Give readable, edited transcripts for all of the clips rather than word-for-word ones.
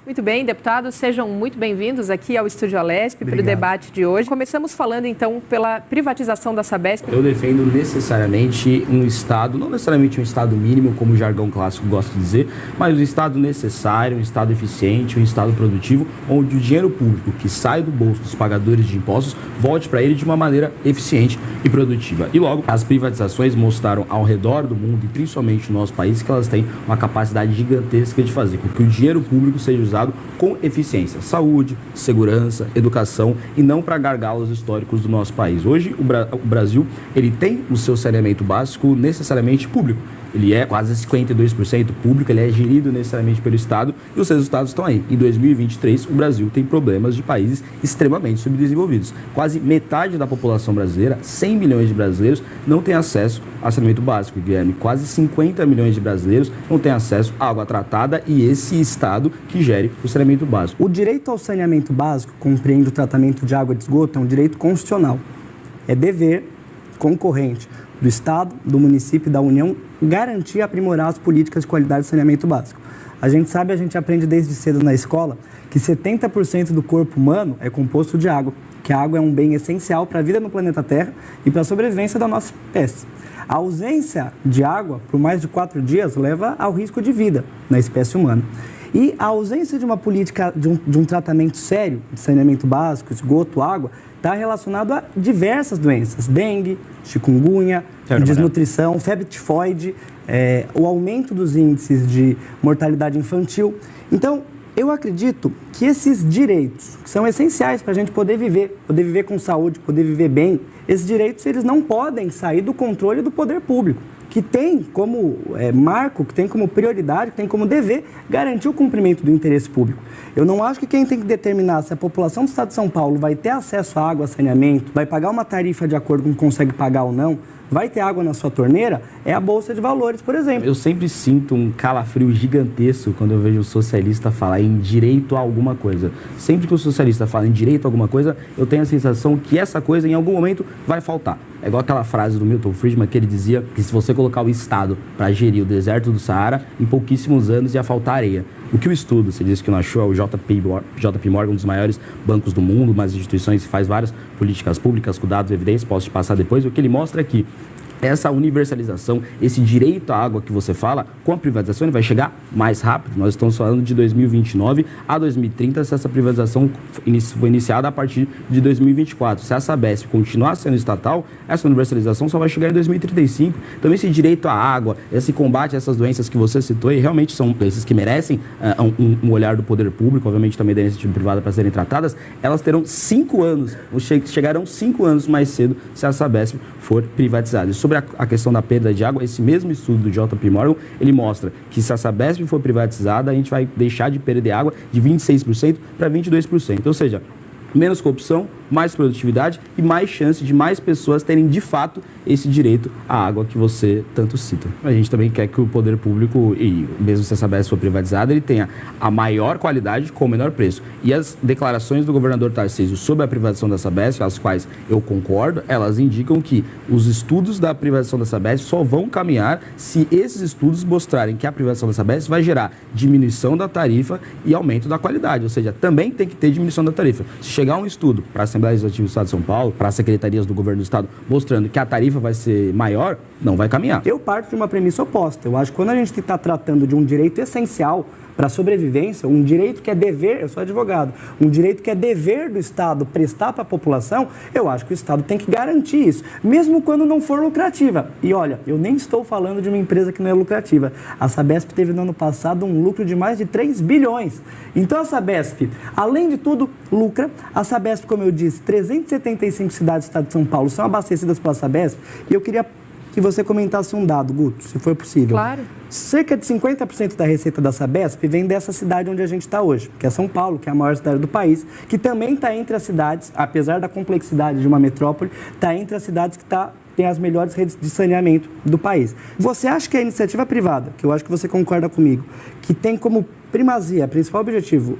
Muito bem, deputados, sejam muito bem-vindos aqui ao Estúdio Alesp para o debate de hoje. Começamos falando, então, pela privatização da Sabesp. Eu defendo necessariamente um Estado, não necessariamente um Estado mínimo, como o jargão clássico gosta de dizer, mas um Estado necessário, um Estado eficiente, um Estado produtivo, onde o dinheiro público que sai do bolso dos pagadores de impostos volte para ele de uma maneira eficiente e produtiva. E logo, as privatizações mostraram ao redor do mundo, e principalmente no nosso país, que elas têm uma capacidade gigantesca de fazer com que o dinheiro público seja usado com eficiência, saúde, segurança, educação e não para gargalos históricos do nosso país. Hoje, o Brasil ele tem o seu saneamento básico necessariamente público. Ele é quase 52% público, ele é gerido necessariamente pelo Estado e os resultados estão aí. Em 2023, o Brasil tem problemas de países extremamente subdesenvolvidos. Quase metade da população brasileira, 100 milhões de brasileiros, não tem acesso a saneamento básico, Guilherme. Quase 50 milhões de brasileiros não têm acesso à água tratada e esse Estado que gere o saneamento básico. O direito ao saneamento básico, compreende o tratamento de água de esgoto, é um direito constitucional. É dever concorrente do Estado, do município e da União garantir e aprimorar as políticas de qualidade de saneamento básico. A gente aprende desde cedo na escola que 70% do corpo humano é composto de água, que a água é um bem essencial para a vida no planeta Terra e para a sobrevivência da nossa espécie. A ausência de água por mais de 4 dias leva ao risco de vida na espécie humana. E a ausência de uma política, de um tratamento sério de saneamento básico, esgoto, água, está relacionado a diversas doenças, dengue, chikungunya, desnutrição, febre tifoide, o aumento dos índices de mortalidade infantil. Então, eu acredito que esses direitos, que são essenciais para a gente poder viver com saúde, poder viver bem, esses direitos eles não podem sair do controle do poder público, que tem como marco, que tem como prioridade, que tem como dever garantir o cumprimento do interesse público. Eu não acho que quem tem que determinar se a população do Estado de São Paulo vai ter acesso à água, a saneamento, vai pagar uma tarifa de acordo com consegue pagar ou não, vai ter água na sua torneira, é a Bolsa de Valores, por exemplo. Eu sempre sinto um calafrio gigantesco quando eu vejo o socialista falar em direito a alguma coisa. Sempre que o socialista fala em direito a alguma coisa, eu tenho a sensação que essa coisa em algum momento vai faltar. É igual aquela frase do Milton Friedman que ele dizia que se você colocar o Estado para gerir o deserto do Saara, em pouquíssimos anos ia faltar areia. O que o estudo, você disse que não achou, é o JP Morgan, um dos maiores bancos do mundo, uma das instituições que faz várias políticas públicas com dados e evidências, posso te passar depois, o que ele mostra é que essa universalização, esse direito à água que você fala, com a privatização ele vai chegar mais rápido. Nós estamos falando de 2029 a 2030, se essa privatização foi iniciada a partir de 2024. Se a Sabesp continuar sendo estatal, essa universalização só vai chegar em 2035. Então esse direito à água, esse combate a essas doenças que você citou, e realmente são doenças que merecem um olhar do poder público, obviamente também da iniciativa privada para serem tratadas, elas terão 5 anos, chegarão 5 anos mais cedo se a Sabesp for privatizada. Sobre a questão da perda de água, esse mesmo estudo do JP Morgan, ele mostra que se a Sabesp for privatizada, a gente vai deixar de perder água de 26% para 22%. Ou seja, menos corrupção, mais produtividade e mais chance de mais pessoas terem de fato esse direito à água que você tanto cita. A gente também quer que o poder público, e mesmo se a Sabesp for privatizada, ele tenha a maior qualidade com o menor preço. E as declarações do governador Tarcísio sobre a privatização da Sabesp, as quais eu concordo, elas indicam que os estudos da privatização da Sabesp só vão caminhar se esses estudos mostrarem que a privatização da Sabesp vai gerar diminuição da tarifa e aumento da qualidade. Ou seja, também tem que ter diminuição da tarifa. Se chegar um estudo para a Assembleia Legislativa do Estado de São Paulo, para as secretarias do governo do Estado, mostrando que a tarifa vai ser maior, não vai caminhar. Eu parto de uma premissa oposta. Eu acho que quando a gente está tratando de um direito essencial para a sobrevivência, um direito que é dever, eu sou advogado, um direito que é dever do Estado prestar para a população, eu acho que o Estado tem que garantir isso, mesmo quando não for lucrativa. E olha, eu nem estou falando de uma empresa que não é lucrativa. A Sabesp teve no ano passado um lucro de mais de 3 bilhões. Então a Sabesp, além de tudo, lucra. A Sabesp, como eu disse, 375 cidades do Estado de São Paulo são abastecidas pela Sabesp, e eu queria que você comentasse um dado, Guto, se for possível. Claro. Cerca de 50% da receita da Sabesp vem dessa cidade onde a gente está hoje, que é São Paulo, que é a maior cidade do país, que também está entre as cidades, apesar da complexidade de uma metrópole, está entre as cidades que tem as melhores redes de saneamento do país. Você acha que a iniciativa privada, que eu acho que você concorda comigo, que tem como primazia, principal objetivo,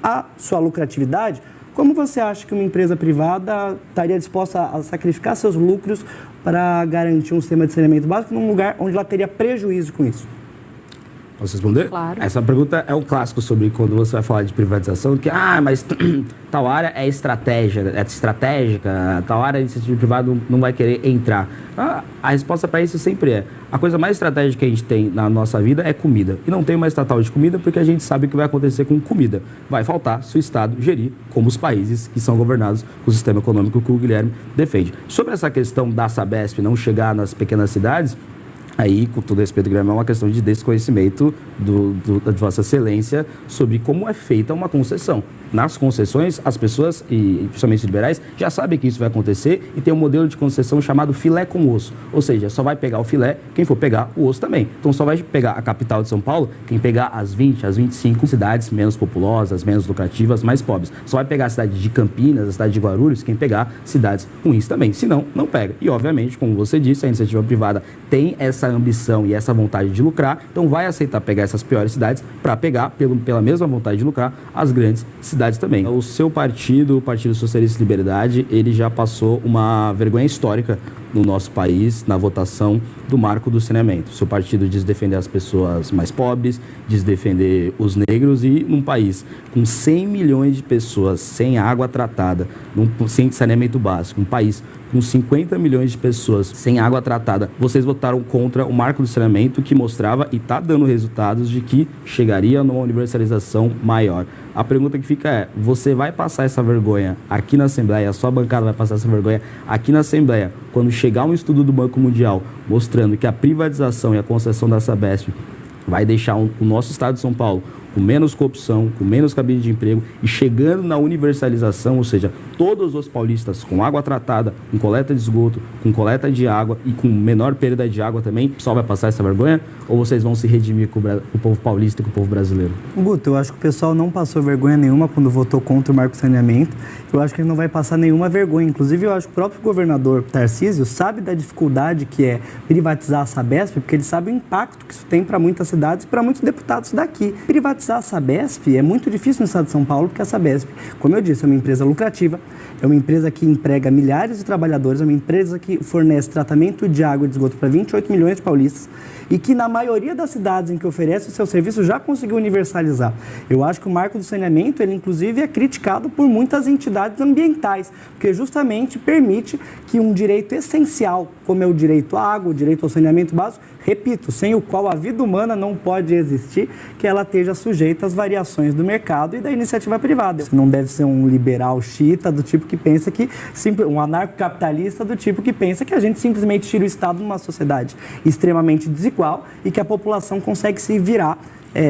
a sua lucratividade, como você acha que uma empresa privada estaria disposta a sacrificar seus lucros para garantir um sistema de saneamento básico num lugar onde ela teria prejuízo com isso? Posso responder? Claro. Essa pergunta é um clássico sobre quando você vai falar de privatização, que, mas tal área é estratégica, tal área de iniciativa privada não vai querer entrar. A resposta para isso sempre é, a coisa mais estratégica que a gente tem na nossa vida é comida. E não tem uma estatal de comida porque a gente sabe o que vai acontecer com comida. Vai faltar se o Estado gerir como os países que são governados com o sistema econômico que o Guilherme defende. Sobre essa questão da Sabesp não chegar nas pequenas cidades, aí, com todo respeito, Guilherme, é uma questão de desconhecimento da Vossa Excelência sobre como é feita uma concessão. Nas concessões, as pessoas, e principalmente os liberais, já sabem que isso vai acontecer e tem um modelo de concessão chamado filé com osso. Ou seja, só vai pegar o filé quem for pegar o osso também. Então, só vai pegar a capital de São Paulo quem pegar as 20, as 25 cidades menos populosas, menos lucrativas, mais pobres. Só vai pegar a cidade de Campinas, a cidade de Guarulhos, quem pegar cidades ruins também. Se não, não pega. E, obviamente, como você disse, a iniciativa privada tem essa ambição e essa vontade de lucrar, então vai aceitar pegar essas piores cidades para pegar, pela mesma vontade de lucrar, as grandes cidades também. O seu partido, o Partido Socialista e Liberdade, ele já passou uma vergonha histórica no nosso país na votação do marco do saneamento. O seu partido diz defender as pessoas mais pobres, diz defender os negros, e num país com 100 milhões de pessoas sem água tratada, sem saneamento básico, um país com 50 milhões de pessoas sem água tratada, vocês votaram contra o marco do saneamento que mostrava e está dando resultados de que chegaria numa universalização maior. A pergunta que fica é, você vai passar essa vergonha aqui na Assembleia, a sua bancada vai passar essa vergonha aqui na Assembleia, quando chegar um estudo do Banco Mundial mostrando que a privatização e a concessão da Sabesp vai deixar o nosso estado de São Paulo com menos corrupção, com menos cabide de emprego e chegando na universalização, ou seja, todos os paulistas com água tratada, com coleta de esgoto, com coleta de água e com menor perda de água também, só vai passar essa vergonha? Ou vocês vão se redimir com o povo paulista e com o povo brasileiro? Guto, eu acho que o pessoal não passou vergonha nenhuma quando votou contra o marco do saneamento. Eu acho que ele não vai passar nenhuma vergonha. Inclusive, eu acho que o próprio governador Tarcísio sabe da dificuldade que é privatizar a Sabesp, porque ele sabe o impacto que isso tem para muitas cidades e para muitos deputados daqui. Privatizar a Sabesp é muito difícil no estado de São Paulo, porque a Sabesp, como eu disse, é uma empresa lucrativa, é uma empresa que emprega milhares de trabalhadores, é uma empresa que fornece tratamento de água e de esgoto para 28 milhões de paulistas e que na maioria das cidades em que oferece o seu serviço já conseguiu universalizar. Eu acho que o marco do saneamento, ele inclusive é criticado por muitas entidades ambientais, porque justamente permite que um direito essencial, como é o direito à água, o direito ao saneamento básico, repito, sem o qual a vida humana não pode existir, que ela esteja sujeita às variações do mercado e da iniciativa privada. Você não deve ser um liberal xiita do tipo que pensa que, um anarcocapitalista do tipo que pensa que a gente simplesmente tira o Estado numa sociedade extremamente desigual e que a população consegue se virar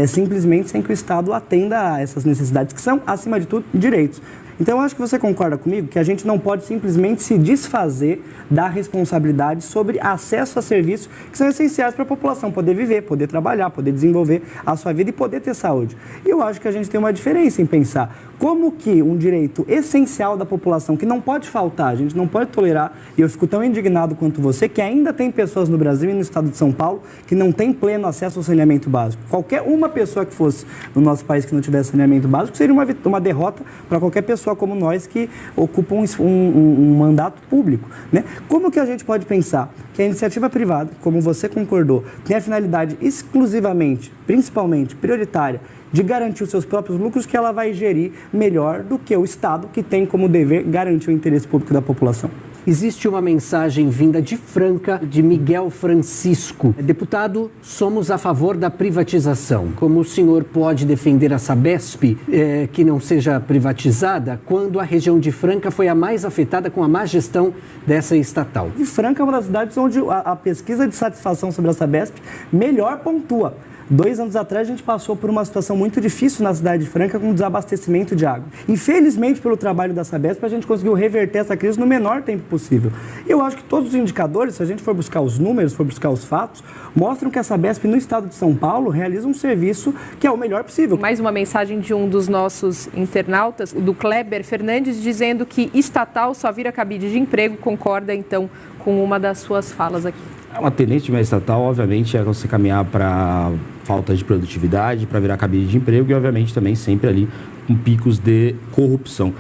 simplesmente sem que o Estado atenda a essas necessidades, que são, acima de tudo, direitos. Então, eu acho que você concorda comigo que a gente não pode simplesmente se desfazer da responsabilidade sobre acesso a serviços que são essenciais para a população poder viver, poder trabalhar, poder desenvolver a sua vida e poder ter saúde. E eu acho que a gente tem uma diferença em pensar como que um direito essencial da população, que não pode faltar, a gente não pode tolerar, e eu fico tão indignado quanto você, que ainda tem pessoas no Brasil e no estado de São Paulo que não têm pleno acesso ao saneamento básico. Qualquer uma pessoa que fosse no nosso país que não tivesse saneamento básico seria uma derrota para qualquer pessoa como nós que ocupam um mandato público, né? Como que a gente pode pensar que a iniciativa privada, como você concordou, tem a finalidade exclusivamente, principalmente, prioritária, de garantir os seus próprios lucros, que ela vai gerir melhor do que o Estado, que tem como dever garantir o interesse público da população? Existe uma mensagem vinda de Franca, de Miguel Francisco. Deputado, somos a favor da privatização. Como o senhor pode defender a Sabesp, que não seja privatizada, quando a região de Franca foi a mais afetada com a má gestão dessa estatal? E Franca é uma das cidades onde a pesquisa de satisfação sobre a Sabesp melhor pontua. 2 anos atrás, a gente passou por uma situação muito difícil na cidade de Franca com desabastecimento de água. Infelizmente, pelo trabalho da Sabesp, a gente conseguiu reverter essa crise no menor tempo possível. Eu acho que todos os indicadores, se a gente for buscar os números, for buscar os fatos, mostram que a Sabesp no estado de São Paulo realiza um serviço que é o melhor possível. Mais uma mensagem de um dos nossos internautas, do Kleber Fernandes, dizendo que estatal só vira cabide de emprego. Concorda, então, com uma das suas falas aqui? Uma tendência de uma estatal, obviamente, é você caminhar para falta de produtividade, para virar cabide de emprego e, obviamente, também sempre ali com picos de corrupção.